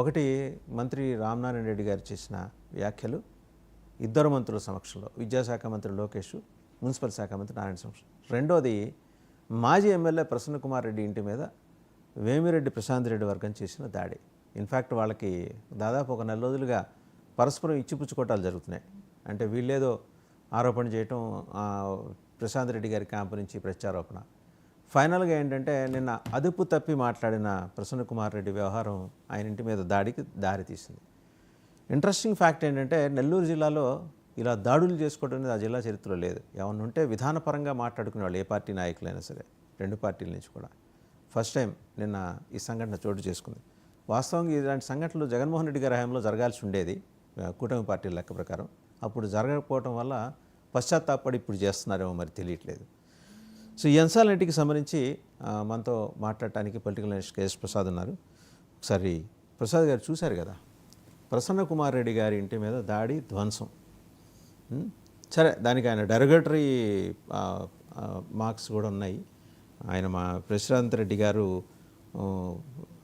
ఒకటి మంత్రి రామనారాయణ రెడ్డి గారు చేసిన వ్యాఖ్యలు ఇద్దరు మంత్రుల సమక్షంలో, విద్యాశాఖ మంత్రి లోకేష్, మున్సిపల్ శాఖ మంత్రి నారాయణ సమక్షంలో. రెండోది మాజీ ఎమ్మెల్యే ప్రసన్న కుమార్ రెడ్డి ఇంటి మీద వేమిరెడ్డి ప్రశాంత్ రెడ్డి వర్గం చేసిన దాడి. ఇన్ఫ్యాక్ట్ వాళ్ళకి దాదాపు ఒక నెల రోజులుగా పరస్పరం ఇచ్చిపుచ్చుకోవటాలు జరుగుతున్నాయి. అంటే వీళ్ళేదో ఆరోపణ చేయటం, ప్రశాంత్ రెడ్డి గారి క్యాంపు నుంచి ప్రత్యారోపణ. ఫైనల్గా ఏంటంటే నిన్న అదుపు తప్పి మాట్లాడిన ప్రసన్న కుమార్ రెడ్డి వ్యవహారం ఆయన ఇంటి మీద దాడికి దారితీసింది. ఇంట్రెస్టింగ్ ఫ్యాక్ట్ ఏంటంటే నెల్లూరు జిల్లాలో ఇలా దాడులు చేసుకోవడం అనేది ఆ జిల్లా చరిత్రలో లేదు. ఏమన్నా ఉంటే విధానపరంగా మాట్లాడుకునే వాళ్ళు, ఏ పార్టీ నాయకులైనా సరే, రెండు పార్టీల నుంచి కూడా. ఫస్ట్ టైం నిన్న ఈ సంఘటన చోటు చేసుకుంది. వాస్తవంగా ఇలాంటి సంఘటనలు జగన్మోహన్ రెడ్డి గారి హయాంలో జరగాల్సి ఉండేది, కూటమి పార్టీల లెక్క ప్రకారం. అప్పుడు జరగకపోవడం వల్ల పశ్చాత్తాపడి ఇప్పుడు చేస్తున్నారేమో మరి తెలియట్లేదు. సో ఈ అంశాలన్నింటికి సంబంధించి మనతో మాట్లాడటానికి పొలిటికల్ అనలిస్ట్ కేఎస్ ప్రసాద్ ఉన్నారు. ఒకసారి ప్రసాద్ గారు చూశారు కదా, ప్రసన్న కుమార్ రెడ్డి గారి ఇంటి మీద దాడి, ధ్వంసం. సరే, దానికి ఆయన డెరగటరీ మార్క్స్ కూడా ఉన్నాయి. ఆయన మా ప్రశాంత్ రెడ్డి గారు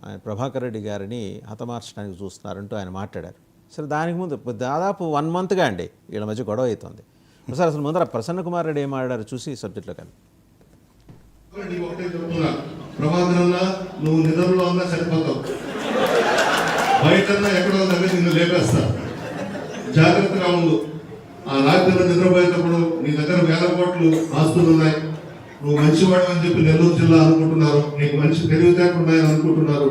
ఆయన ప్రభాకర్ రెడ్డి గారిని హతమార్చడానికి చూస్తున్నారంటూ ఆయన మాట్లాడారు. సరే, దానికి ముందు దాదాపు 1 మంత్గా అండి వీళ్ళ మధ్య గొడవ అవుతుంది. సార్, అసలు ముందర ప్రసన్న కుమార్ రెడ్డి ఏం మాట్లాడారు చూసి సబ్జెక్ట్లో కానీ. ప్రభాకరన్నా, నువ్వు నిద్రలో అన్నా సరిపోతావు, బయటన్నా ఎక్కడో దగ్గర నిన్ను లేపేస్తా, జాగ్రత్తగా ఉండు. ఆ రాత్రిలో నిద్రపోయేటప్పుడు నీ దగ్గర 1000 కోట్లు ఆస్తులు ఉన్నాయి, నువ్వు మంచివాడు అని చెప్పి నెల్లూరు జిల్లా అనుకుంటున్నారు, నీకు మంచి తెలివితేటలు ఉన్నాయని అనుకుంటున్నారు.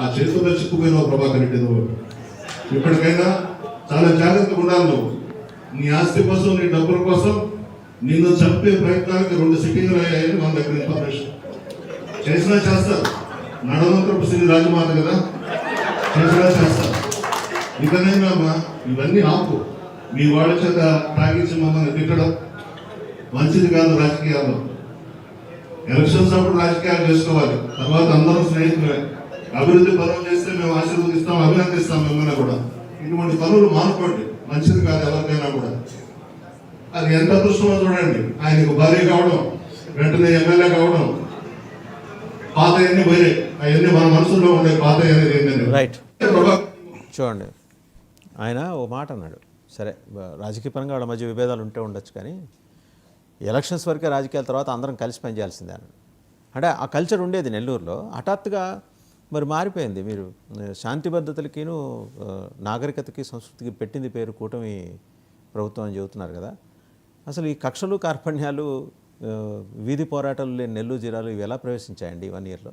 ఆ చేతుల్లో చిక్కుపోయినావు ప్రభాకర్ రెడ్డి. నువ్వు ఇప్పటికైనా చాలా జాగ్రత్తగా ఉండాలి. నువ్వు నీ ఆస్తి కోసం, నీ డబ్బుల కోసం నిన్ను చంపే ప్రయత్నానికి 2 సిట్టింగ్లు అయ్యాయని మన దగ్గర ఇన్ఫర్మేషన్. చేసినా చేస్తారు, నడవంతరపు శ్రీ రాజమాత కదా, చేసినా చేస్తారు. ఇకనైనా ఇవన్నీ ఆపు. మీ వాళ్ళ చేత తాగించి మమ్మల్ని తిట్టడం మంచిది కాదు. రాజకీయాల్లో ఎలక్షన్స్ అప్పుడు రాజకీయాలు చేసుకోవాలి, తర్వాత అందరం స్నేహితులే. అభివృద్ధి పనులు చేస్తే మేము ఆశీర్వదిస్తాం, అభినందిస్తాం మిమ్మల్ని కూడా. ఇటువంటి పనులు మానుకోండి, మంచిది కాదు ఎవరికైనా కూడా. అది ఎంత అదృష్టమో చూడండి, ఆయనకు భార్య కావడం, వెంటనే ఎమ్మెల్యే కావడం. పాత అన్ని పోయినాయి, అవన్నీ మన మనసులో ఉండే పాత అనేది ఏంటంటే. రైట్, చూడండి, ఆయన ఓ మాట అన్నాడు. సరే, రాజకీయ పరంగా వాళ్ళ మధ్య విభేదాలు ఉంటే ఉండొచ్చు, కానీ ఎలక్షన్స్ వరకే రాజకీయాల తర్వాత అందరం కలిసి పనిచేయాల్సిందే అన్నాడు. అంటే ఆ కల్చర్ ఉండేది నెల్లూరులో, హఠాత్తుగా మరి మారిపోయింది. మీరు శాంతి భద్రతలకిను నాగరికతకి సంస్కృతికి పెట్టింది పేరు కూటమి ప్రభుత్వం అని చెబుతున్నారు కదా. అసలు ఈ కక్షలు, కార్పణ్యాలు, వీధి పోరాటాలు లేని నెల్లూరు జిల్లాలో ఇవి ఎలా ప్రవేశించాయండి 1 ఇయర్లో?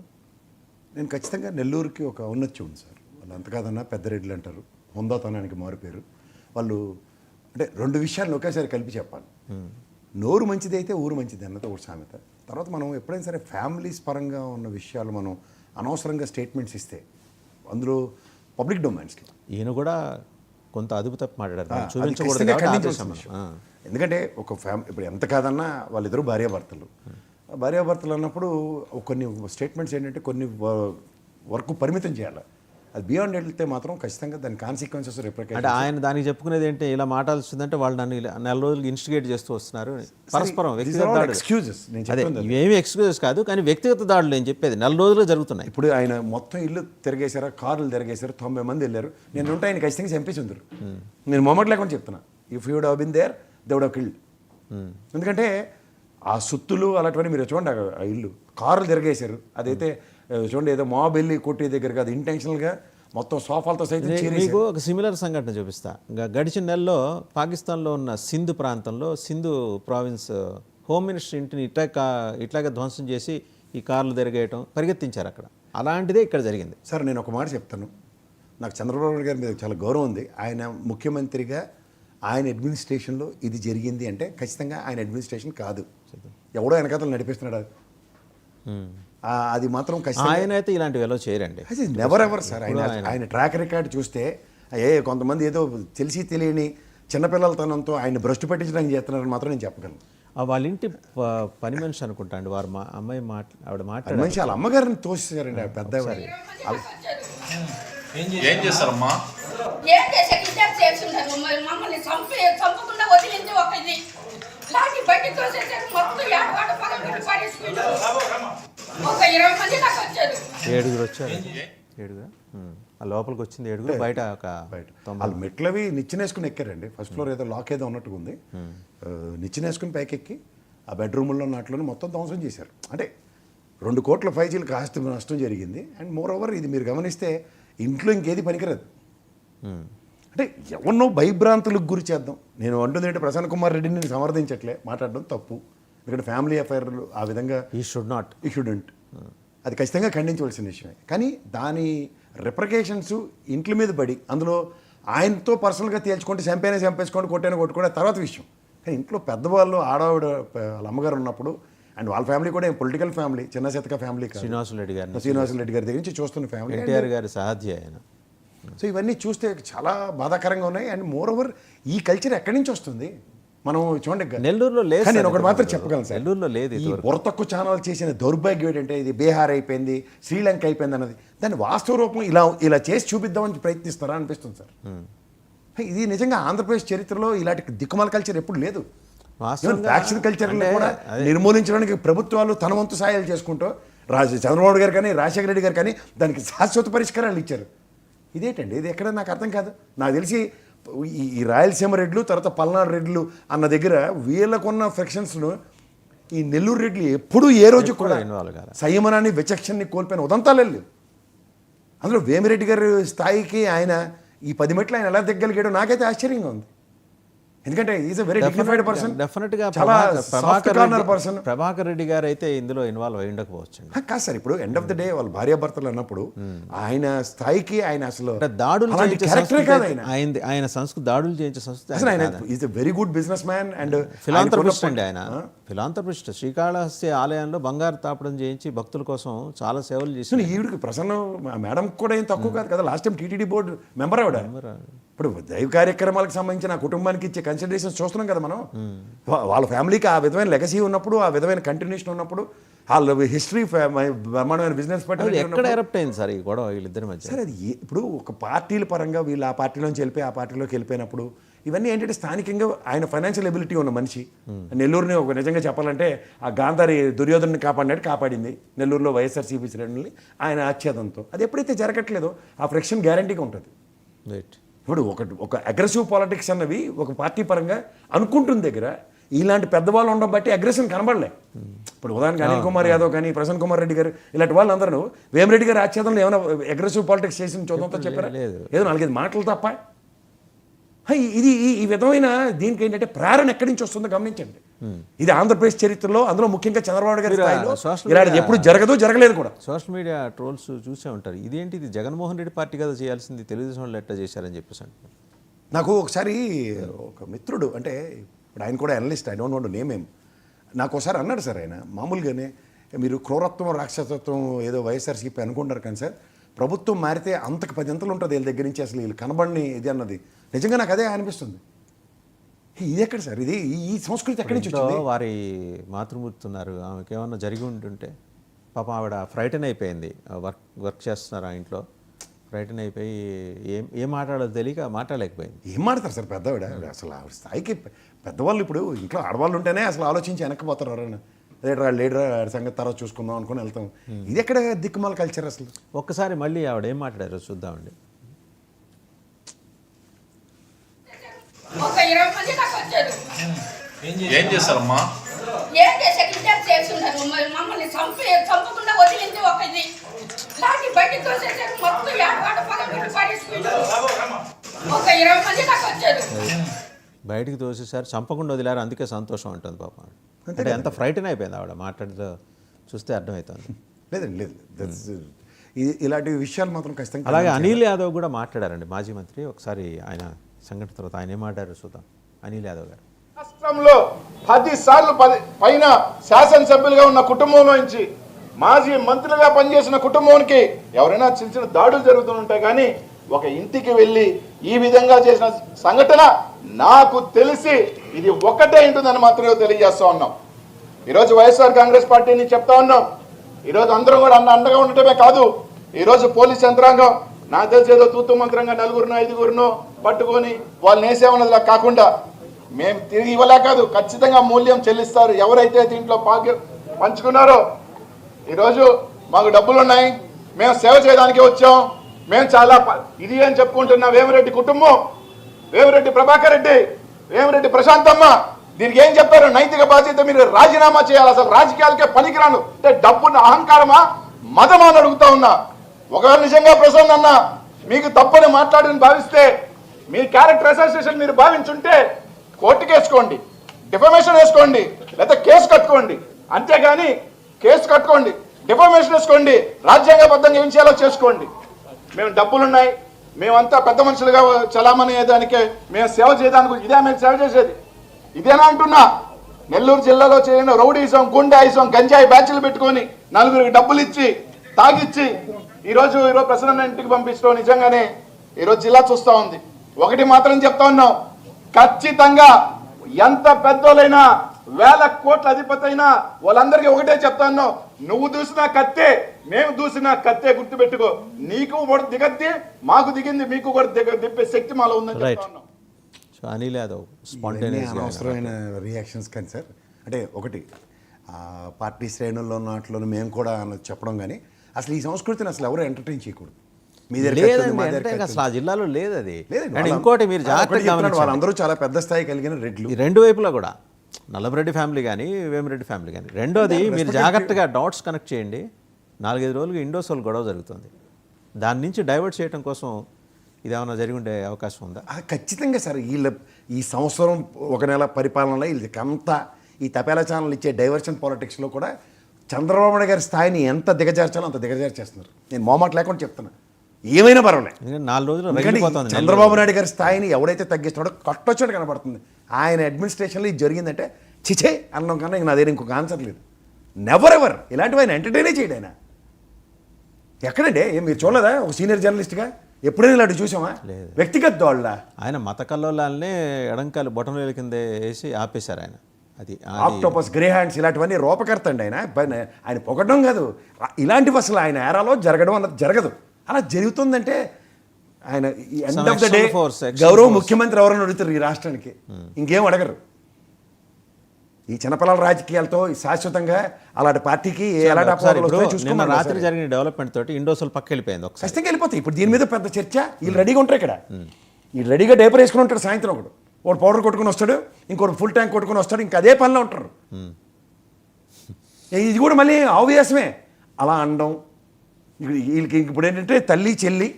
నేను ఖచ్చితంగా నెల్లూరుకి ఒక ఔన్నత్యం ఉంది సార్. వాళ్ళు అంత కాదన్నా పెద్దరెడ్లు అంటారు, హుందాతనానికి మారిపోయారు వాళ్ళు. అంటే 2 విషయాలను ఒకేసారి కలిపి చెప్పాలి. నోరు మంచిది అయితే ఊరు మంచిది అన్నది ఒక సామెత. తర్వాత మనం ఎప్పుడైనా సరే ఫ్యామిలీస్ పరంగా ఉన్న విషయాలు మనం అనవసరంగా స్టేట్మెంట్స్ ఇస్తే అందులో పబ్లిక్ డొమైన్స్లో ఈయన కూడా కొంత అదుపు తప్పి మాట్లాడారు, చూపించకూడదు. ఎందుకంటే ఒక ఇప్పుడు ఎంత కాదన్నా వాళ్ళిద్దరూ భార్యాభర్తలు. భార్యాభర్తలు అన్నప్పుడు కొన్ని స్టేట్మెంట్స్ ఏంటంటే కొన్ని వరకు పరిమితం చేయాలి. అది బియాండ్ వెళ్తే మాత్రం ఖచ్చితంగా దాని కాన్సిక్వెన్సెస్ రిప్లికేషన్. అంటే ఆయన దానికి చెప్పుకునేది ఏంటి, ఇలా మాట్లాడుతుందంటే వాళ్ళు నన్ను నెల రోజులు ఇన్స్టిగేట్ చేస్తూ వస్తున్నారు, పరస్పరం వ్యక్తిగత ఎక్స్క్యూజెస్. ఇవేమి ఎక్స్క్యూజెస్ కాదు, కానీ వ్యక్తిగత దాడులు నేను చెప్పేది నెల రోజులు జరుగుతున్నాయి. ఇప్పుడు ఆయన మొత్తం ఇల్లు తిరిగేశారా, కార్లు తిరిగేశారు, 90 మంది వెళ్ళారు. నేను ఉంటే ఆయన ఖచ్చితంగా చంపేసి ఉందరు. నేను మొమెంట్ లేకుండా చెప్తున్నా, if you would have been there they would have killed. ఎందుకంటే ఆ సుత్తులు అలాంటివన్నీ మీరు చూడండి, ఆ ఇల్లు కార్లు తిరిగేశారు. అదైతే చూడండి, ఏదో మాబ్ వెళ్ళి కొట్టే దగ్గర కాదు, ఇంటెన్షనల్గా మొత్తం సోఫాలతో సైతం. మీకు ఒక సిమిలర్ సంఘటన చూపిస్తా. గడిచిన నెలలో పాకిస్తాన్లో ఉన్న సింధు ప్రాంతంలో, సింధు ప్రావిన్స్ హోమ్ మినిస్టర్ ఇంటిని ఇట్లాగే ధ్వంసం చేసి ఈ కార్లు తిరిగేయటం, పరిగెత్తించారు అక్కడ. అలాంటిదే ఇక్కడ జరిగింది. సార్, నేను ఒక మాట చెప్తాను. నాకు చంద్రబాబు నాయుడు గారి మీద చాలా గౌరవం ఉంది. ఆయన ముఖ్యమంత్రిగా ఆయన అడ్మినిస్ట్రేషన్లో ఇది జరిగింది అంటే ఖచ్చితంగా ఆయన అడ్మినిస్ట్రేషన్ కాదు, ఎవడో వెనకాతలు నడిపిస్తున్నాడు. అది మాత్రం ఆయన అయితే ఇలాంటివి ఎలా చేయరండి. Never ever sir. ఆయన ట్రాక్ రికార్డ్ చూస్తే కొంతమంది ఏదో తెలిసి తెలియని చిన్నపిల్లలతనంతో ఆయన భ్రష్టు పట్టించడానికి చేస్తున్నారని మాత్రం నేను చెప్పగలను. వాళ్ళ ఇంటి పని మనిషి అనుకుంటా అండి, వారు అమ్మాయి ఆవిడ మాట్లాడే మనిషి వాళ్ళ అమ్మగారిని తోసేశారండి. ఆ పెద్ద ఏం చేస్తారమ్మా? మమ్మల్ని చంపకుండా వదిలింది ఒక ఇది లాంటి బయట తోసేసారు. మొత్తం 7 మంది దాకా వచ్చారు. 7 వచ్చారు. ఏడుగురా ఆ లోపలికి వచ్చింది ఏడుగురు, బయట ఒక బయట వాళ్ళు మెట్లవి నిచ్చినేసుకుని ఎక్కారండి. ఫస్ట్ ఫ్లోర్ ఏదో లాక్ ఏదో ఉన్నట్టుగా ఉంది. నిచ్చినేసుకుని పైకి ఎక్కి ఆ బెడ్రూముల్లో నాట్లోనే మొత్తం ధ్వంసం చేశారు. అంటే 2 కోట్ల ఫైజీలకు ఆస్తి నష్టం జరిగింది. అండ్ మోర్ ఓవర్ ఇది మీరు గమనిస్తే ఇంట్లో ఇంకేది పనికిరాదు. అంటే ఎవరినో భయభ్రాంతులకు గురి చేద్దాం. నేను అంటుంది ఏంటంటే ప్రసన్న కుమార్ రెడ్డిని నేను సమర్థించట్లే, మాట్లాడడం తప్పు. ఎందుకంటే ఫ్యామిలీ అఫైర్లు ఆ విధంగా ఈ షుడెంట్ అది ఖచ్చితంగా ఖండించవలసిన విషయమే. కానీ దాని రిప్రకేషన్స్ ఇంట్ల మీద పడి అందులో ఆయనతో పర్సనల్గా తేల్చుకుంటే చంపేసుకోండి కొట్టుకోండి తర్వాత విషయం. కానీ ఇంట్లో పెద్దవాళ్ళు ఆడవాడు వాళ్ళ అమ్మగారు ఉన్నప్పుడు అండ్ వాళ్ళ ఫ్యామిలీ కూడా పొలిటికల్ ఫ్యామిలీ, చిన్న శతక ఫ్యామిలీ కాదు. శ్రీనివాసరెడ్డి రెడ్డి గారి దగ్గర నుంచి చూస్తున్న ఫ్యామిలీ, ఎన్టీఆర్ గారి సాధ్య ఆయన. సో ఇవన్నీ చూస్తే చాలా బాధాకరంగా ఉన్నాయి. అండ్ మోర్ ఓవర్ ఈ కల్చర్ ఎక్కడి నుంచి వస్తుంది మనం చూడండి. నెల్లూరులో లేదు. నేను ఒకటి మాత్రం చెప్పగలను సార్, నెల్లూరులో లేదు. ఈ బుర్రతక్కువ ఛానల్ చేసిన దౌర్భాగ్యం ఏంటంటే ఇది బీహార్ అయిపోయింది, శ్రీలంక అయిపోయింది అన్నది దాన్ని వాస్తవ రూపం ఇలా చేసి చూపిద్దామని ప్రయత్నిస్తారా అనిపిస్తుంది సార్. ఇది నిజంగా ఆంధ్రప్రదేశ్ చరిత్రలో ఇలాంటి దిక్కుమాల కల్చర్ ఎప్పుడు లేదు. ఫ్యాక్షన్ కల్చర్ కూడా నిర్మూలించడానికి ప్రభుత్వాలు తన వంతు సాయాలు చేసుకుంటూ చంద్రబాబు గారు కానీ రాజశేఖర రెడ్డి గారు కానీ దానికి శాశ్వత పరిష్కారాలు ఇచ్చారు. ఇదేంటండి ఇది ఎక్కడ నాకు అర్థం కాదు. నాకు తెలిసి ఈ రాయలసీమ రెడ్లు తర్వాత పల్నాడు రెడ్లు అన్న దగ్గర వీళ్ళకున్న ఫ్రిక్షన్స్ను ఈ నెల్లూరు రెడ్లు ఎప్పుడూ ఏ రోజు కూడా సంయమనాన్ని విచక్షణని కోల్పోయిన ఉదంతాలు లేవు. అందులో వేమిరెడ్డి గారి స్థాయికి ఆయన ఈ 10 మెట్లు ఆయన ఎలా దిగ్గలిగాడో నాకైతే ఆశ్చర్యంగా ఉంది. ఎందుకంటే is a very dignified person. డెఫినెట్గా ప్రభాకర్ రెడ్డి గారు అయితే ఇందులో ఇన్వాల్వ్ అయి ఉండకపోవచ్చు. కాదు సార్, ఇప్పుడు ఎండ్ ఆఫ్ ద డే వాళ్ళు భార్యాభర్తలు అన్నప్పుడు ఆయన స్థాయికి ఆయన అసలు దాడులు ఆయన దాడులు చేయించే సంస్కృతి అసలు ఆయన is a very good business man and philanthropist అండి. ఆయన ఫిలాంథ్రపిస్ట్. శ్రీకాళహస్తి ఆలయంలో బంగారు తాపడం చేయించి భక్తుల కోసం చాలా సేవలు చేసి ఈవిడికి ప్రసన్న మేడం కూడా ఏం తక్కువ కాదు కదా. Last time TTD board member ఆవిడ. ఇప్పుడు దైవ కార్యక్రమాలకు సంబంధించి నా కుటుంబానికి ఇచ్చే కన్సిడరేషన్స్ చూస్తున్నాం కదా మనం. వాళ్ళ ఫ్యామిలీకి ఆ విధమైన లెగసీ ఉన్నప్పుడు, ఆ విధమైన కంటిన్యూషన్ ఉన్నప్పుడు, వాళ్ళ హిస్టరీ బ్రహ్మాండమైన బిజినెస్ పట్ల ఎక్కడ ఎరప్ట్ అయింది సార్ ఈ గొడవ వీళ్ళిద్దరి మధ్య? సార్ అది ఇప్పుడు ఒక పార్టీల పరంగా వీళ్ళు ఆ పార్టీలోంచి వెళ్ళిపోయి ఆ పార్టీలోకి వెళ్ళిపోయినప్పుడు ఇవన్నీ ఏంటంటే స్థానికంగా ఆయన ఫైనాన్షియల్ ఎబిలిటీ ఉన్న మనిషి. నెల్లూరుని ఒక నిజంగా చెప్పాలంటే ఆ గాంధారి దుర్యోధన్ని కాపాడింది నెల్లూరులో వైఎస్ఆర్సీపీ శ్రేణుల్ని ఆయన ఆచ్ఛేదంతో. అది ఎప్పుడైతే జరగట్లేదో ఆ ఫ్రిక్షన్ గ్యారంటీగా ఉంటుంది. ఇప్పుడు ఒక అగ్రెసివ్ పాలిటిక్స్ అన్నవి ఒక పార్టీ పరంగా అనుకుంటున్న దగ్గర ఇలాంటి పెద్దవాళ్ళు ఉండడం బట్టి అగ్రెషన్ కనబడలే. ఇప్పుడు ఉదాహరణకి అనిల్ కుమార్ యాదవ్ కానీ ప్రసన్న కుమార్ రెడ్డి గారు ఇలాంటి వాళ్ళందరూ వేమిరెడ్డి గారి ఆచ్ఛేదంలో ఏమైనా అగ్రెసివ్ పాలిటిక్స్ చేసిన చూద్దాంతో చెప్పారా? ఏదో 4-5 మాటలు తప్ప. ఇది ఈ విధమైన దీనికి ఏంటంటే ప్రేరణ ఎక్కడి నుంచి వస్తుందో గమనించండి. ఇది ఆంధ్రప్రదేశ్ చరిత్రలో అందులో ముఖ్యంగా చంద్రబాబు గారి స్థాయిలో ఇలాంటిది ఎప్పుడు జరగలేదు కూడా. సోషల్ మీడియా ట్రోల్స్ చూసే ఉంటారు, ఇదేంటి ఇది జగన్మోహన్ రెడ్డి పార్టీ కదా చేయాల్సింది, తెలుగుదేశం వాళ్ళు ఎట్లా చేశారని చెప్పేసి అంటారు. నాకు ఒకసారి ఒక మిత్రుడు, అంటే ఇప్పుడు ఆయన కూడా analyst, I don't want to name him, నాకు ఒకసారి అన్నాడు సార్, ఆయన మామూలుగానే మీరు క్రూరత్వం రాక్షసత్వం ఏదో వైఎస్ఆర్సీపీ అనుకుంటారు కానీ సార్ ప్రభుత్వం మారితే అంతకు 10 అంతలు ఉంటుంది వీళ్ళ దగ్గర నుంచి, అసలు వీళ్ళు కనబడిని ఇది అన్నది నిజంగా నాకు అదే అనిపిస్తుంది. ఇది ఎక్కడ సార్, ఇది ఈ సంస్కృతి ఎక్కడి నుంచి వచ్చింది? వారి మాతృమూర్తి ఉన్నారు, ఆమెకి ఏమన్నా జరిగి ఉంటుంటే పాపం ఆవిడ ఫ్రైటన్ అయిపోయింది. వర్క్ చేస్తున్నారు ఆ ఇంట్లో, ఫ్రైటన్ అయిపోయి ఏం మాట్లాడాలో తెలియక మాట్లాడలేకపోయింది. ఏం మాట్లాడతారు సార్ పెద్దవాడ? అసలు ఆవిడ స్థాయికి పెద్దవాళ్ళు ఇప్పుడు ఇంట్లో ఆడవాళ్ళు ఉంటేనే అసలు ఆలోచించి వెనక్కిపోతారు. ఎవరైనా లీడర్ సంగతి తర్వాత చూసుకుందాం అనుకుని వెళ్తాం. ఇది ఎక్కడ దిక్కుమాల కల్చర్ అసలు? ఒక్కసారి మళ్ళీ ఆవిడ ఏం మాట్లాడారో చూద్దామండి. ఒక 20 మంది నాకు వచ్చారు. ఏం చేస్తారమ్మా? ఏం చేశాక ఇంటర్ చేస్తున్నారు. మమ్మల్ని చంపకుండా వదిలింది ఒక ఇది లాంటి బయటకు తోసేసారు. మొత్తం ఏడవాడ పగబెట్టి పడేసుకుంటారు. ఒక 20 మంది నాకు వచ్చారు. బయటికి తోసేసారు, చంపకుండా వదిలారు, అందుకే సంతోషం ఉంటుంది పాపం. అంటే ఎంత ఫ్రైటన్ అయిపోయింది ఆవిడ మాట్లాడుతూ చూస్తే అర్థమవుతుంది. లేదండి లేదు, ఇలాంటి విషయాలు మాత్రం ఖచ్చితంగా. అలాగే అనిల్ యాదవ్ కూడా మాట్లాడారండి, మాజీ మంత్రి. ఒకసారి ఆయన సంఘటన తర్వాత ఆయన ఏం మాట్లాడారు చూద్దాం. అనిల్ యాదవ్ గారు రాష్ట్రంలో 10 సార్లు పైన శాసనసభ్యులుగా ఉన్న కుటుంబంలో నుంచి మాజీ మంత్రులుగా పనిచేసిన కుటుంబానికి ఎవరైనా చిన్న చిన్న దాడులు జరుగుతుంటాయి, కానీ ఒక ఇంటికి వెళ్ళి ఈ విధంగా చేసిన సంఘటన నాకు తెలిసి ఇది ఒక్కటే ఉంటుందని మాత్రమే తెలియజేస్తా ఉన్నాం. ఈరోజు వైఎస్ఆర్ కాంగ్రెస్ పార్టీని చెప్తా ఉన్నాం. ఈరోజు అందరం కూడా అండగా ఉండటమే కాదు, ఈరోజు పోలీస్ యంత్రాంగం నాకు తెలిసి ఏదో తూతు మంత్రంగా 4-5 పట్టుకొని వాళ్ళని వేసేమన్నదిలా కాకుండా మేము తిరిగి ఇవ్వలే కాదు, ఖచ్చితంగా మూల్యం చెల్లిస్తారు. ఎవరైతే దీంట్లో పంచుకున్నారో ఈరోజు మాకు డబ్బులు ఉన్నాయి, మేము సేవ చేయడానికే వచ్చాం, మేము చాలా ఇది అని చెప్పుకుంటున్న వేమిరెడ్డి కుటుంబం, వేమిరెడ్డి ప్రభాకర్ రెడ్డి, వేమిరెడ్డి ప్రశాంతమ్మ, దీనికి ఏం చెప్పారు? నైతిక బాధ్యత మీరు రాజీనామా చేయాలి, అసలు రాజకీయాలకే పనికిరాను. అంటే డబ్బున్న అహంకారమా మతమా అని అడుగుతా ఉన్నా. ఒకవేళ నిజంగా ప్రసన్న అన్న మీకు తప్పని మాట్లాడని భావిస్తే, మీ క్యారెక్టర్ అసోసియేషన్ మీరు భావించుంటే కోర్టుకు వేసుకోండి, డిఫమేషన్ వేసుకోండి, లేదా కేసు కట్టుకోండి. అంతేగాని కేసు కట్టుకోండి, డిఫమేషన్ వేసుకోండి, రాజ్యాంగబద్ధంగా ఏం చేయాలో చేసుకోండి. మేము డబ్బులున్నాయి, మేమంతా పెద్ద మనుషులుగా చలామణి అయ్యేదానికే, మేము సేవ చేయడానికి ఇదే మేము సేవ చేసేది. ఇదేనా అంటున్నా? నెల్లూరు జిల్లాలో చేయని రౌడీజం, గుండాయిజం, గంజాయి బ్యాచ్లు పెట్టుకొని నలుగురికి డబ్బులు ఇచ్చి తాగిచ్చి ఈరోజు ప్రసన్న ఇంటికి పంపించడం నిజంగానే ఈరోజు జిల్లా చూస్తూ ఉంది. ఒకటి మాత్రం చెప్తా ఉన్నాం, ఖచ్చితంగా ఎంత పెద్దోళ్ళైనా, వేల కోట్ల అధిపతి అయినా వాళ్ళందరికీ ఒకటే చెప్తా ఉన్నాం, నువ్వు దూసిన కత్తే, మేము దూసిన కత్తే, గుర్తుపెట్టుకో. నీకు కూడా దిగద్ది, మాకు దిగింది, మీకు కూడా దిప్పే శక్తి మాలో ఉందని చెప్తా ఉన్నాం. సో అనిల్ యాదవ్ ఇవన్నీ స్పాంటేనియస్ అనవసరమైన రియాక్షన్స్ కానీ సార్, అంటే ఒకటి పార్టీ శ్రేణుల్లో నాట్లోనూ మేము కూడా చెప్పడం కానీ అసలు ఈ సంస్కృతిని అసలు ఎవరు ఎంటర్టైన్ చేయకూడదు. మీ దగ్గర లేదండి, అంటే అసలు ఆ జిల్లాలో లేదు అది. అండ్ ఇంకోటి మీరు జాగ్రత్తగా గమనించండి, వాళ్ళందరూ చాలా పెద్ద స్థాయి కలిగిన రెడ్లు ఈ రెండు వైపులా కూడా, నల్లబరెడ్డి ఫ్యామిలీ కానీ వేమిరెడ్డి ఫ్యామిలీ కానీ. రెండోది మీరు జాగ్రత్తగా డాట్స్ కనెక్ట్ చేయండి. 4-5 రోజులుగా ఇండోసోల్ గొడవ జరుగుతుంది, దాని నుంచి డైవర్ట్ చేయడం కోసం ఇదేమన్నా జరిగి ఉండే అవకాశం ఉందా? ఖచ్చితంగా సార్. ఈ సంవత్సరం 1 నెల పరిపాలనలో వీళ్ళకంతా ఈ తపేలా ఛానల్ ఇచ్చే డైవర్షన్ పాలిటిక్స్లో కూడా చంద్రబాబు నాయుడు గారి స్థాయిని ఎంత దిగజార్చాలో అంత దిగజార్చేస్తున్నారు. నేను మోమాట లేకుండా చెప్తున్నా, ఏమైనా పర్వాలేదు. 4 రోజులు చంద్రబాబు నాయుడు గారి స్థాయిని ఎవడైతే తగ్గిస్తున్నాడో కట్టొచ్చాడు కనబడుతుంది. ఆయన అడ్మినిస్ట్రేషన్లో ఇది జరిగిందంటే చిచే అనడం కన్నా నా దగ్గర ఇంకొక ఆన్సర్ లేదు. నెవర్ ఎవర్ ఇలాంటివి ఆయన ఎంటర్టైనే చేయడు. ఆయన ఎక్కడండి మీరు చూడలేదా ఒక సీనియర్ జర్నలిస్ట్గా? ఎప్పుడైనా ఇలాంటి చూసామా? వ్యక్తిగత దోళ్ళ ఆయన మత కల్లోలాలనే ఎడంకాలు బొటనవేలు కింద వేసి ఆపేశారు ఆయన. అది ఆక్టోపస్, గ్రే హ్యాండ్స్ ఇలాంటివన్నీ రూపకర్త అండి ఆయన. ఆయన పొగడం కాదు, ఇలాంటివి అసలు ఆయన ఏరాలో జరగడం అన్నది జరగదు. అలా జరుగుతుందంటే ఆయన ఎండ్ ఆఫ్ ద డే గౌరవ ముఖ్యమంత్రి ఎవరైనా అడుగుతారు ఈ రాష్ట్రానికి, ఇంకేం అడగరు. ఈ చిన్నపిల్లల రాజకీయాలతో శాశ్వతంగా అలాంటి పార్టీకి రాత్రి జరిగిన డెవలప్మెంట్ తోటి ఇండోసోల్ పక్క వెళ్ళిపోయింది. ఖచ్చితంగా వెళ్ళిపోతాయి. ఇప్పుడు దీని మీద పెద్ద చర్చ. వీళ్ళు రెడీగా ఉంటారు ఇక్కడ, వీళ్ళు రెడీగా డేపర్ వేసుకుని ఉంటాడు. సాయంత్రం ఒకడు పౌడర్ కొట్టుకుని వస్తాడు, ఇంకోటి ఫుల్ ట్యాంక్ కొట్టుకుని వస్తాడు, ఇంకా అదే పనిలో ఉంటారు. ఇది కూడా మళ్ళీ ఆవేశమే అలా అనడం. వీళ్ళకి ఇప్పుడు ఏంటంటే తల్లి చెల్లి,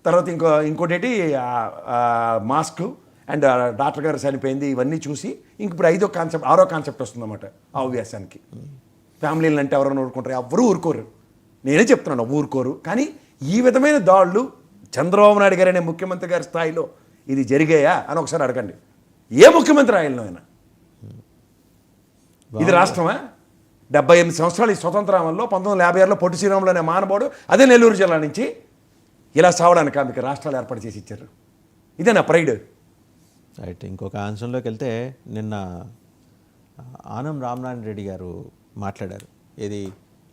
తర్వాత ఇంకోటి ఏంటి మాస్క్ అండ్ డాక్టర్ గారు చనిపోయింది, ఇవన్నీ చూసి ఇంక ఇప్పుడు 6వ కాన్సెప్ట్ వస్తుందన్నమాట ఆవేశానికి. ఫ్యామిలీలు అంటే ఎవరైనా ఊరుకుంటారు? ఎవరు ఊరుకోరు. నేనే చెప్తున్నాను, ఊరుకోరు. కానీ ఈ విధమైన దాడులు చంద్రబాబు నాయుడు గారు అనే ముఖ్యమంత్రి గారి స్థాయిలో ఇది జరిగాయా అని ఒకసారి అడగండి. ఏ ముఖ్యమంత్రి ఆయనలో అయినా ఇది రాష్ట్రమా? 78 సంవత్సరాలు ఈ స్వతంత్రంలో 1956లో పొట్టి శ్రీరాములు అనే మానవుడు అదే నెల్లూరు జిల్లా నుంచి ఇలా సావడానికి ఆమెకి రాష్ట్రాలు ఏర్పాటు చేసి ఇచ్చారు. ఇదే నా ప్రైడ్. రైట్. ఇంకొక అంశంలోకి వెళ్తే, నిన్న ఆనం రామనారాయణ రెడ్డి గారు మాట్లాడారు. ఇది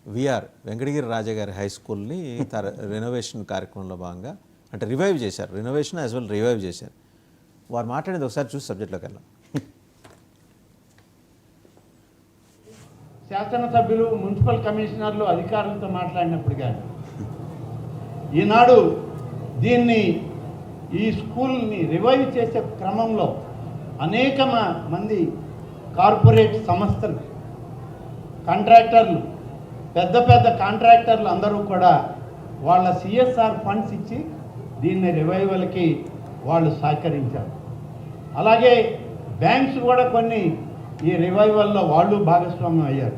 విఆర్ వెంకటగిరి రాజా గారి హై స్కూల్ని రెనోవేషన్ కార్యక్రమంలో భాగంగా అంటే రివైవ్ చేశారు. రెనోవేషన్ యాజ్ వెల్ రివైవ్ చేశారు. వారు మాట్లాడేది ఒకసారి చూసి సబ్జెక్ట్లోకి వెళ్ళాం. శాసనసభ్యులు, మున్సిపల్ కమిషనర్లు అధికారులతో మాట్లాడినప్పుడు కానీ ఈనాడు ఈ స్కూల్ని రివైవ్ చేసే క్రమంలో అనేక మంది కార్పొరేట్ సంస్థలు, కాంట్రాక్టర్లు, పెద్ద పెద్ద కాంట్రాక్టర్లు అందరూ కూడా వాళ్ళ సిఎస్ఆర్ ఫండ్స్ ఇచ్చి దీన్ని రివైవల్కి వాళ్ళు సహకరించారు. అలాగే బ్యాంక్స్ కూడా కొన్ని ఈ రివైవల్లో వాళ్ళు భాగస్వామ్యం అయ్యారు.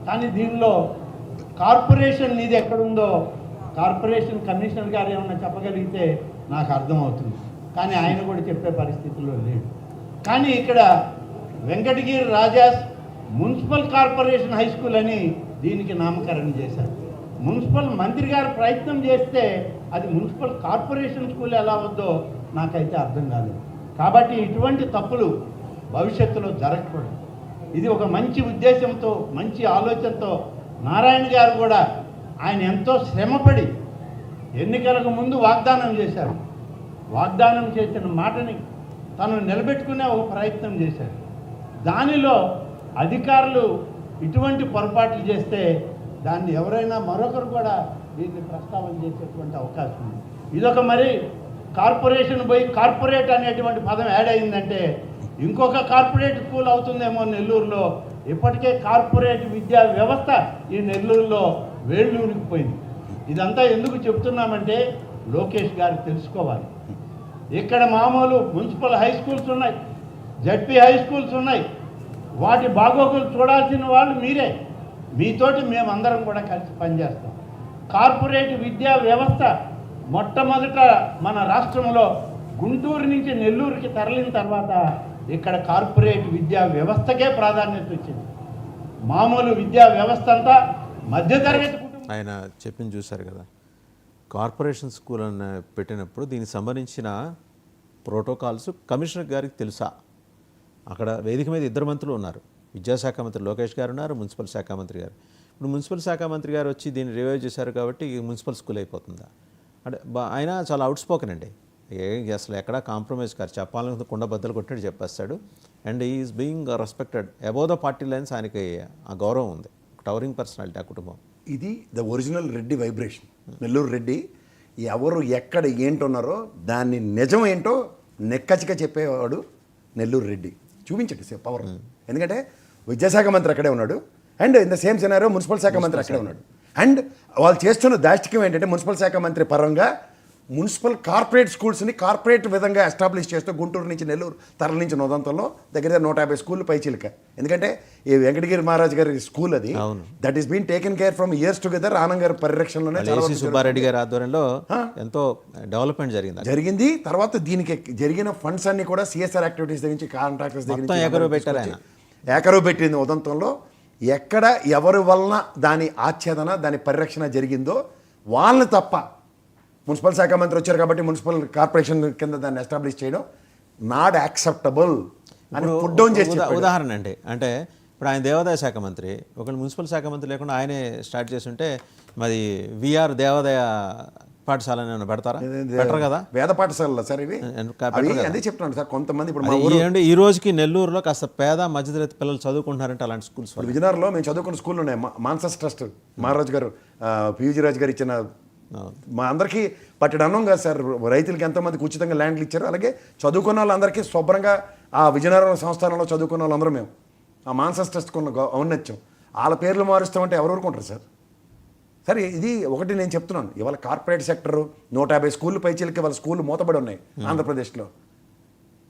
కానీ దీనిలో కార్పొరేషన్ నిధి ఎక్కడుందో కార్పొరేషన్ కమిషనర్ గారు ఏమన్నా చెప్పగలిగితే నాకు అర్థమవుతుంది. కానీ ఆయన కూడా చెప్పే పరిస్థితుల్లో లేడు. కానీ ఇక్కడ Venkatagiri Rajas municipal corporation high school అని దీనికి నామకరణం చేశారు. మున్సిపల్ మంత్రి గారు ప్రయత్నం చేస్తే అది మున్సిపల్ కార్పొరేషన్ స్కూల్ ఎలా వద్దో నాకైతే అర్థం కాలేదు. కాబట్టి ఇటువంటి తప్పులు భవిష్యత్తులో జరగకూడదు. ఇది ఒక మంచి ఉద్దేశంతో, మంచి ఆలోచనతో నారాయణ గారు కూడా ఆయన ఎంతో శ్రమపడి ఎన్నికలకు ముందు వాగ్దానం చేశారు. వాగ్దానం చేసిన మాటని తను నిలబెట్టుకునే ఒక ప్రయత్నం చేశారు. దానిలో అధికారులు ఇటువంటి పొరపాట్లు చేస్తే దాన్ని ఎవరైనా మరొకరు కూడా దీన్ని ప్రస్తావన చేసేటువంటి అవకాశం ఉంది. ఇదొక మరి కార్పొరేషన్ పోయి కార్పొరేట్ అనేటువంటి పదం యాడ్ అయిందంటే ఇంకొక కార్పొరేట్ స్కూల్ అవుతుందేమో నెల్లూరులో. ఇప్పటికే కార్పొరేట్ విద్యా వ్యవస్థ ఈ నెల్లూరులో వేళ్ళూరికిపోయింది. ఇదంతా ఎందుకు చెప్తున్నామంటే లోకేష్ గారు తెలుసుకోవాలి. ఇక్కడ మామూలు మున్సిపల్ హై స్కూల్స్ ఉన్నాయి, జడ్పీ హై స్కూల్స్ ఉన్నాయి. వాటి బాగోగులు చూడాల్సిన వాళ్ళు మీరే. మీతోటి మేమందరం కూడా కలిసి పనిచేస్తాం. కార్పొరేట్ విద్యా వ్యవస్థ మొట్టమొదట మన రాష్ట్రంలో గుంటూరు నుంచి నెల్లూరుకి తరలిన తర్వాత ఇక్కడ కార్పొరేట్ విద్యా వ్యవస్థకే ప్రాధాన్యత వచ్చింది. మామూలు విద్యా వ్యవస్థ అంతా మధ్యతరగతి కుటుంబం. ఆయన చెప్పింది చూశారు కదా, కార్పొరేషన్ స్కూల్ అని పెట్టినప్పుడు దీనికి సంబంధించిన ప్రోటోకాల్స్ కమిషనర్ గారికి తెలుసా? అక్కడ వేదిక మీద ఇద్దరు మంత్రులు ఉన్నారు, విద్యాశాఖ మంత్రి లోకేష్ గారు ఉన్నారు, మున్సిపల్ శాఖ మంత్రి గారు. ఇప్పుడు మున్సిపల్ శాఖ మంత్రి గారు వచ్చి దీన్ని రివైవ్ చేశారు కాబట్టి మున్సిపల్ స్కూల్ అయిపోతుందా అంటే ఆయన చాలా అవుట్ స్పోకెన్ అండి. అసలు ఎక్కడ కాంప్రమైజ్ కాదు, చెప్పాలని కుండ బద్దలు కొట్టినట్టు చెప్పేస్తాడు. And is being respected above the party lines. ఆయనకి ఆ గౌరవం ఉంది, టవరింగ్ పర్సనాలిటీ ఆ కుటుంబం. ఇది the original Reddy vibration. Nellore Reddy ఎవరు ఎక్కడ ఏంటున్నారో దాన్ని నిజం ఏంటో నెక్కచిగా చెప్పేవాడు నెల్లూరు రెడ్డి. చూపించండి పవర్. ఎందుకంటే విద్యాశాఖ మంత్రి అక్కడే ఉన్నాడు, and in the same scenario municipal శాఖ మంత్రి అక్కడే ఉన్నాడు. అండ్ వాళ్ళు చేస్తున్న దాష్టికం ఏంటంటే మున్సిపల్ శాఖ మంత్రి పరంగా మున్సిపల్ కార్పొరేట్ స్కూల్స్ని కార్పొరేట్ విధంగా ఎస్టాబ్లిష్ చేస్తూ గుంటూరు నుంచి నెల్లూరు తరలించిన ఉదంతంలో దగ్గర 150 స్కూళ్ళు పైచిలిక. ఎందుకంటే ఈ వెంకటగిరి మహారాజ్ గారి స్కూల్ అది, that is been taken care from years together. Anand గారి పరిరక్షణలోనే సుబ్బారెడ్డి గారి ఆధ్వర్యంలో ఎంతో డెవలప్మెంట్ జరిగింది. తర్వాత దీనికి జరిగిన ఫండ్స్ అన్ని కూడా సిఎస్ఆర్ యాక్టివిటీస్ దగ్గర నుంచి కాంట్రాక్టర్స్ దగ్గర నుంచి ఏకరువు పెట్టింది ఉదంతంలో. ఎక్కడ ఎవరి వలన దాని ఆచ్ఛేదన దాని పరిరక్షణ జరిగిందో వాళ్ళని తప్ప, మున్సిపల్ శాఖ మంత్రి వచ్చారు కాబట్టి మున్సిపల్ కార్పొరేషన్ కింద దాన్ని ఎస్టాబ్లిష్ చేయడం నాట్ యాక్సెప్టబుల్ అని పుట్ డౌన్ చేసి ఉదాహరణ అండి. అంటే ఇప్పుడు ఆయన దేవాదాయ శాఖ మంత్రి, ఒకళ్ళు మున్సిపల్ శాఖ మంత్రి లేకుండా ఆయనే స్టార్ట్ చేస్తుంటే మరి విఆర్ దేవాదాయ పాఠశాల పెడతారా? బెటర్ కదా. వేద పాఠశాల సార్ ఇవి. అదే చెప్తున్నాను సార్, కొంతమంది ఇప్పుడు ఈ రోజుకి నెల్లూరులో కాస్త పేద మధ్యతరగతి పిల్లలు చదువుకుంటున్నారంటే అలాంటి స్కూల్స్. విజయనగరంలో మేము చదువుకున్న స్కూల్ ఉన్నాయి, మాన్సస్ ట్రస్ట్ మహారాజు గారు పివిజి రాజు గారు ఇచ్చిన, మా అందరికీ పట్టెడు అన్నం కాదు సార్. రైతులకి ఎంతోమందికి ఉచితంగా ల్యాండ్లు ఇచ్చారు. అలాగే చదువుకున్న వాళ్ళందరికీ శుభ్రంగా ఆ విజయనగరం సంస్థానంలో చదువుకున్న వాళ్ళందరూ మేము ఆ మాన్సస్ ట్రస్ట్కున్న ఔన్నత్యం. వాళ్ళ పేర్లు మారుస్తామంటే ఎవరు ఊరుకుంటారు సార్? సరే, ఇది ఒకటి నేను చెప్తున్నాను. ఇవాళ కార్పొరేట్ సెక్టరు 150 స్కూళ్ళు పైచీలకి వాళ్ళ స్కూళ్ళు మూతపడి ఉన్నాయి ఆంధ్రప్రదేశ్లో.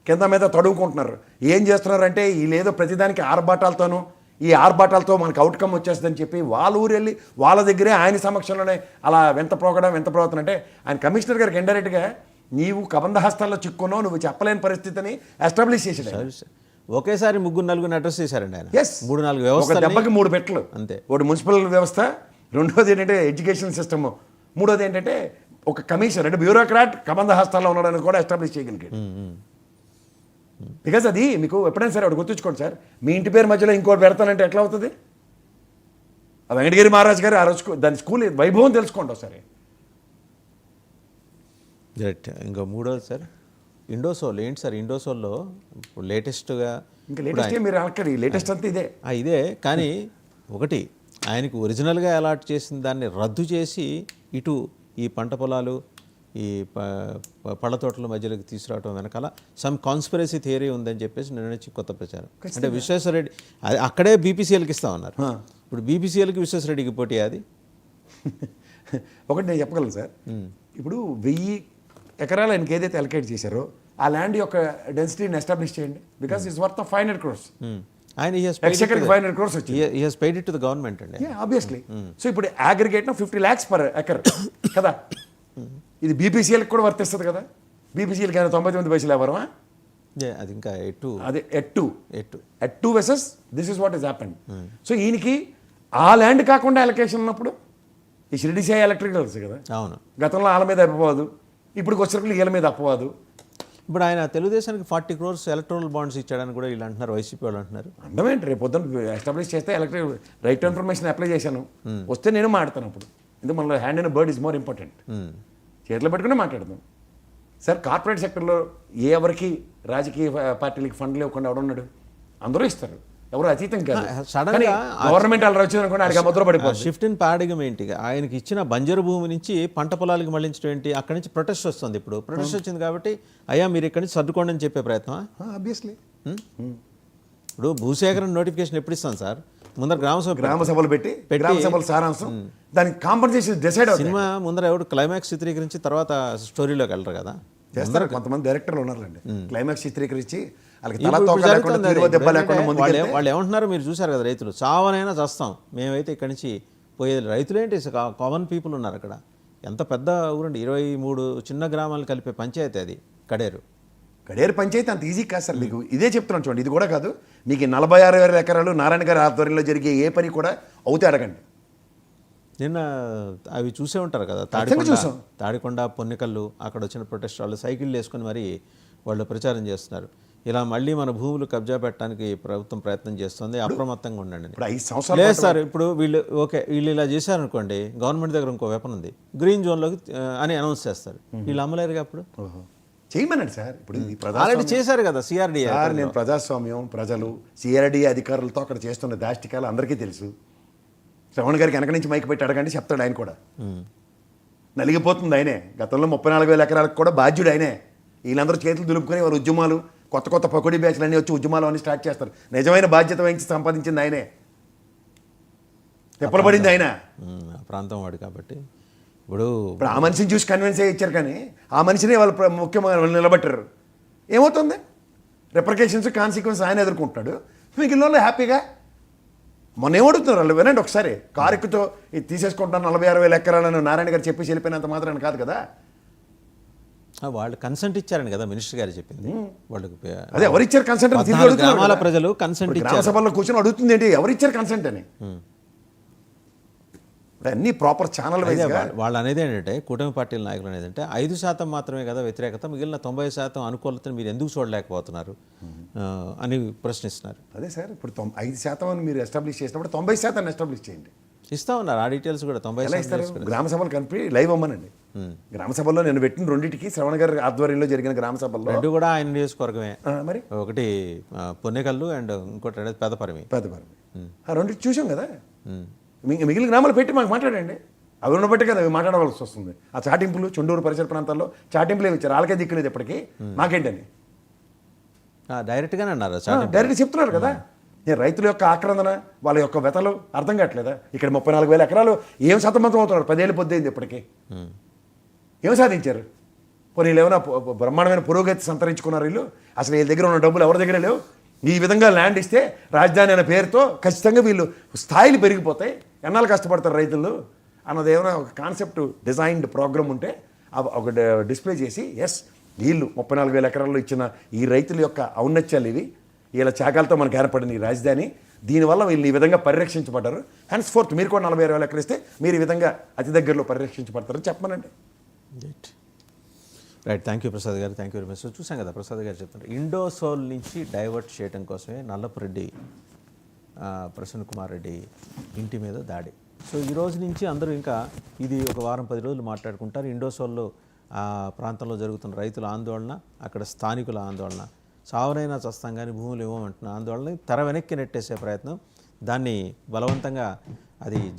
కింద మీద తడువుకుంటున్నారు. ఏం చేస్తున్నారంటే వీళ్ళేదో ప్రతిదానికి ఆర్భాటాలతోనూ ఈ ఆర్భాటాలతో మనకు అవుట్కమ్ వచ్చేస్తుందని చెప్పి వాళ్ళ ఊరు వెళ్ళి వాళ్ళ దగ్గరే ఆయన సమక్షంలోనే అలా వెంత ప్రవర్తన. అంటే ఆయన కమిషనర్ గారికి ఇండైరెక్ట్గా నీవు కబంధ హస్తాల్లో చిక్కున్నావు, నువ్వు చెప్పలేని పరిస్థితిని ఎస్టాబ్లిష్ చేసాడు. ఒకేసారి 3-4 అడ్రస్ చేశారండి ఆయన. 3-4 వ్యవస్థ, దెబ్బకి 3 పెట్టలు అంతే. ఒకటి మున్సిపల్ వ్యవస్థ, రెండోది ఏంటంటే ఎడ్యుకేషన్ సిస్టమ్, మూడోది ఏంటంటే ఒక కమిషనర్ అంటే బ్యూరోక్రాట్ కబంధ హస్తాల్లో ఉన్నాడని కూడా ఎస్టాబ్లిష్ చేయగలిగాడు. బికాజ్ అది మీకు ఎప్పుడైనా సరే ఒకటి గుర్తుంచుకోండి సార్, మీ ఇంటి పేరు మధ్యలో ఇంకోటి పెడతానంటే ఎట్లా అవుతుంది? ఆ వెంకటగిరి మహారాజ్ గారు ఆ రోజు దాని స్కూల్ వైభవం తెలుసుకోండి ఒకసారి. ఇంకా మూడోది సార్ ఇండోసోల్. ఏంటి సార్ ఇండోసోల్లో ఇప్పుడు లేటెస్ట్గా? ఇంకా లేటెస్ట్ మీరు అక్కడ లేటెస్ట్ అంతా ఇదే. కానీ ఒకటి ఆయనకు ఒరిజినల్గా అలాట్ చేసిన దాన్ని రద్దు చేసి ఇటు ఈ పంట పొలాలు ఈ పళ్ళ తోటల మధ్యలోకి తీసుకురావడం వెనకాల సమ్ కాన్స్పిరసీ థియరీ ఉందని చెప్పేసి నిన్న నుంచి కొత్త ప్రచారం. అంటే విశ్వేశ్వరరెడ్డి అక్కడే బీపీసీఎల్కి ఇస్తామన్నారు. ఇప్పుడు బీపీసీఎల్కి విశ్వేశ్వరరెడ్డికి పోటీ అది. ఒకటి నేను చెప్పగలను సార్, ఇప్పుడు 1000 ఎకరాలు ఆయనకి ఏదైతే అలకేట్ చేశారో ఆ ల్యాండ్ యొక్క డెన్సిటీని ఎస్టాబ్లిష్ చేయండి. Because it's worth of 500 crores. ఆయన 500 crores he has paid it to the government అండి. ఆబ్వియస్లీ. సో ఇప్పుడు అగ్రిగేట్ 50 lakhs per acre కదా. ఇది బీపీసీఎల్కి కూడా వర్తిస్తుంది కదా. బీపీసీఎల్కి అయినా 99 పైసలు ఎవరమా? అది ఇంకా అదే ఎట్2 వెసెస్ this is what is happened. So ఈయనకి ఆ ల్యాండ్ కాకుండా అలొకేషన్ ఉన్నప్పుడు ఈ షిరిడి సాయి ఎలక్ట్రిక్ తెలుసు కదా. అవును, గతంలో వాళ్ళ మీద అప్పవాదు, ఇప్పుడు వచ్చేసరికి వీళ్ళ మీద అప్పవాదు. ఇప్పుడు ఆయన తెలుగుదేశానికి 40 crores ఎలక్ట్రల్ బాండ్స్ ఇచ్చాడని కూడా వీళ్ళు అంటున్నారు, వైసీపీ వాళ్ళు అంటున్నారు. అందమేంటి రేపు పొద్దున్న ఎస్టాబ్లిష్ చేస్తే electric right to information apply చేశాను, వస్తే నేను మాట్లాడతాను. అప్పుడు ఎందుకు మనలో hand in bird is more important. చేతిలో పెట్టుకునే మాట్లాడదాం సార్. కార్పొరేట్ సెక్టర్లో ఎవరికి రాజకీయ పార్టీలకి ఫండ్లు ఇవ్వకుండా ఎవడున్నాడు? అందరూ ఇస్తారు. ఎవరు అతీతం కాదు. సడన్ కానీ గా గవర్నమెంట్ అలా వచ్చిందనుకోండి ఆడికి ముద్ర పడిపోతుంది. షిఫ్ట్ ఇన్ పారాడిగమ్ ఏంటి, ఆయనకి ఇచ్చిన బంజరు భూమి నుంచి పంట పొలాలకు మళ్ళించడం ఏంటి, అక్కడి నుంచి ప్రొటెస్ట్ వస్తుంది. ఇప్పుడు ప్రొటెస్ట్ వచ్చింది కాబట్టి అయ్యా మీరు ఇక్కడి నుంచి సర్దుకోండి అని చెప్పే ప్రయత్నం. ఆబ్వియస్లీ ఇప్పుడు భూసేకరణ నోటిఫికేషన్ ఎప్పుడు ఇస్తాం సార్, ముందర గ్రామ సభలు పెట్టి గ్రామ సభల సారాంశం దానికి కాంపన్సేషన్ డిసైడ్ అవుతుంది. సినిమా ముందర ఎవడు క్లైమాక్స్ చిత్రీకరించి తర్వాత స్టోరీలోకి వెళ్ళరు కదా. చేస్తారు కొంతమంది డైరెక్టర్లు ఉన్నారండి, క్లైమాక్స్ చిత్రీకరించి వాళ్ళకి తల ఇప్పుడు తోక లేకుండా జరుగుతుంది తీరువ అది. దెబ్బ లేకుండా ఎందుకంటే ముందుకెళ్తే వాళ్ళు ఏమంటున్నారో మీరు చూసారు కదా, రైతులు చావనైనా చేస్తాం మేమైతే ఇక్కడి నుంచి పోయేది. రైతులేంటి కామన్ పీపుల్ ఉన్నారు అక్కడ. ఎంత పెద్ద ఊరండి, 23 చిన్న గ్రామాలు కలిపే పంచాయతీ అది కడేరు. కడేరు పంచాయతీ అంత ఈజీ కాదు సార్. మీకు ఇదే చెప్తున్నాను చూడండి, ఇది కూడా కాదు. మీకు 46,000 ఎకరాలు నారాయణ గారి ఆధ్వర్యంలో జరిగే ఏ పని కూడా అవుతే అడగండి. నిన్న అవి చూసే ఉంటారు కదా, చూసాం. తాడికొండ పొన్నికల్లు అక్కడ వచ్చిన ప్రొటెస్ట్ వాళ్ళు సైకిళ్ళు వేసుకొని మరి వాళ్ళు ప్రచారం చేస్తున్నారు. ఇలా మళ్ళీ మన భూములు కబ్జా పెట్టడానికి ప్రభుత్వం ప్రయత్నం చేస్తుంది, అప్రమత్తంగా ఉండండి. ఇప్పుడు 5 సంవత్సరాలు లేదు సార్, ఇప్పుడు వీళ్ళు ఇలా చేశారనుకోండి, గవర్నమెంట్ దగ్గర ఇంకో వెపన్ ఉంది, గ్రీన్ జోన్లోకి అని అనౌన్స్ చేస్తారు. వీళ్ళు అమ్మలేరుగా అప్పుడు చేయమనండి సార్. ఇప్పుడు ఈ ఆల్రెడీ ప్రజాస్వామ్యం చేశారు కదా సిఆర్డీ. సార్ నేను ప్రజాస్వామ్యం ప్రజలు సిఆర్డీ అధికారులతో అక్కడ చేస్తున్న దాష్టికాలు అందరికీ తెలుసు. శ్రవణ్ గారికి వెనక నుంచి మైక్ పెట్టి అడగండి చెప్తాడు. ఆయన కూడా నలిగిపోతుంది ఆయనే. గతంలో 34,000 ఎకరాలకు కూడా బాధ్యుడు ఆయనే. వీళ్ళందరూ చేతులు దులుపుకొని వారు ఉద్యమాలు కొత్త కొత్త పకోడీ బ్యాచ్లు అన్నీ వచ్చి ఉద్యమాలు అన్నీ స్టార్ట్ చేస్తారు. నిజమైన బాధ్యత వహించి సంపాదించింది ఆయనే, తెప్పలబడింది ఆయన. ప్రాంతం వాడు కాబట్టి ఇప్పుడు ఆ మనిషిని చూసి కన్విన్స్ అయ్యి ఇచ్చారు, కానీ ఆ మనిషిని వాళ్ళు ముఖ్యమైన నిలబెట్టారు. ఏమవుతుంది? రిప్రికేషన్స్ కాన్సిక్వెన్స్ ఆయన ఎదుర్కొంటున్నాడు, మిగిలిన వాళ్ళు హ్యాపీగా. మొన్న ఏమడుతున్నారు వాళ్ళు వినండి ఒకసారి. కారెక్కుతో ఇది తీసేసుకుంటున్నాను 46,000 ఎకరాలను నారాయణ గారు చెప్పేసి వెళ్ళిపోయినంత మాత్రాన్ని కాదు కదా. వాళ్ళు కన్సెంట్ ఇచ్చారని కదా మినిస్టర్ గారు చెప్పింది. వాళ్ళకి అదే ఎవరిచ్చారు కన్సెంట్ అని తిరిగి అడుగుతున్నారు గ్రామాల కదా. ప్రజలు కన్సెంట్ గ్రామ ఇచ్చారు. సభల్లో కూర్చొని అడుగుతుంది ఏంటి, ఎవరిచ్చారు కన్సెంట్ అని. అన్నీ ప్రాపర్ ఛానల్ వైజ్ వాళ్ళు అనేది ఏంటంటే, కూటమి పార్టీల నాయకులు అనేది అంటే 5% మాత్రమే కదా వ్యతిరేకత, మిగిలిన 90% అనుకూలతను మీరు ఎందుకు చూడలేకపోతున్నారు అని ప్రశ్నిస్తున్నారు. అదే సార్, ఇప్పుడు 5% అని మీరు ఎస్టాబ్లిష్ చేసినప్పుడు 90% ఎస్టాబ్లిష్ చేయండి. ఇస్తా ఉన్నారు ఆ డీటెయిల్స్ కూడా. ఎలా ఇస్తారు? 90% గ్రామ సభలు కలిపి లైవ్ అమ్మనండి. గ్రామ సభల్లో నేను పెట్టిన రెండింటికి శ్రవణ గారి ఆధ్వర్యంలో జరిగిన గ్రామ సభల్లో రెండు కూడా ఆయన నియోజకవర్గమే. మరి ఒకటి పొన్నేకల్లు అండ్ ఇంకోటి అనేది పెదపరిమి. ఆ రెండింటి చూసాం కదా. మిగిలిన గ్రామాలు పెట్టి మాకు మాట్లాడండి. అవి ఉన్నబట్టే కదా అవి మాట్లాడవలసి వస్తుంది. ఆ చాటింపులు చుండూరు పరిసర ప్రాంతాల్లో చాటింపులు ఏమి ఇచ్చారు, వాళ్ళకే దిక్కులేదు ఎప్పటికీ, మాకేంటని డైరెక్ట్గానే అన్నారు. డైరెక్ట్ చెప్తున్నారు కదా. రైతుల యొక్క ఆక్రందన, వాళ్ళ యొక్క వ్యతలు అర్థం కావట్లేదా? ఇక్కడ 34,000 ఎకరాలు ఏం సతమతం అవుతున్నారు? 10 ఏళ్ళు పొద్దుయింది ఇప్పటికీ. ఏం సాధించారు? పోనీ వీళ్ళు ఏమైనా బ్రహ్మాండమైన పురోగతి సంతరించుకున్నారు వీళ్ళు? అసలు వీళ్ళ దగ్గర ఉన్న డబ్బులు ఎవరి దగ్గర లేవు. ఈ విధంగా ల్యాండ్ ఇస్తే రాజధాని అనే పేరుతో ఖచ్చితంగా వీళ్ళు స్థాయిలు పెరిగిపోతాయి, ఎన్నాళ్ళు కష్టపడతారు రైతులు అన్నది ఏమైనా ఒక కాన్సెప్ట్ డిజైన్డ్ ప్రోగ్రామ్ ఉంటే ఒక డిస్ప్లే చేసి, ఎస్ వీళ్ళు 34,000 ఎకరాల్లో ఇచ్చిన ఈ రైతుల యొక్క ఔన్నత్యాలు ఇవి, వీళ్ళ త్యాగాలతో మనకు ఏర్పడిన ఈ రాజధాని, దీనివల్ల వీళ్ళు ఈ విధంగా పరిరక్షించబడ్డారు. హ్యాన్స్ ఫోర్త్ మీరు కూడా 46,000 ఎకరాలు ఇస్తే మీరు ఈ విధంగా అతి దగ్గరలో పరిరక్షించబడతారని చెప్పమనండి. రైట్, థ్యాంక్ యూ ప్రసాద్ గారు, thank you very much. So చూసాం కదా ప్రసాద్ గారు చెప్తున్నారు, ఇండోసోల్ నుంచి డైవర్ట్ చేయడం కోసమే నల్లపురెడ్డి ప్రసన్న కుమార్ రెడ్డి ఇంటి మీద దాడి. సో ఈ రోజు నుంచి అందరూ ఇంకా ఇది ఒక వారం 10 రోజులు మాట్లాడుకుంటారు. ఇండోసోల్లో ఆ ప్రాంతంలో జరుగుతున్న రైతుల ఆందోళన, అక్కడ స్థానికుల ఆందోళన, సావనైనా చస్తాం కానీ భూములు ఇవ్వమంటున్న ఆందోళన తెర వెనక్కి నెట్టేసే ప్రయత్నం, దాన్ని బలవంతంగా అది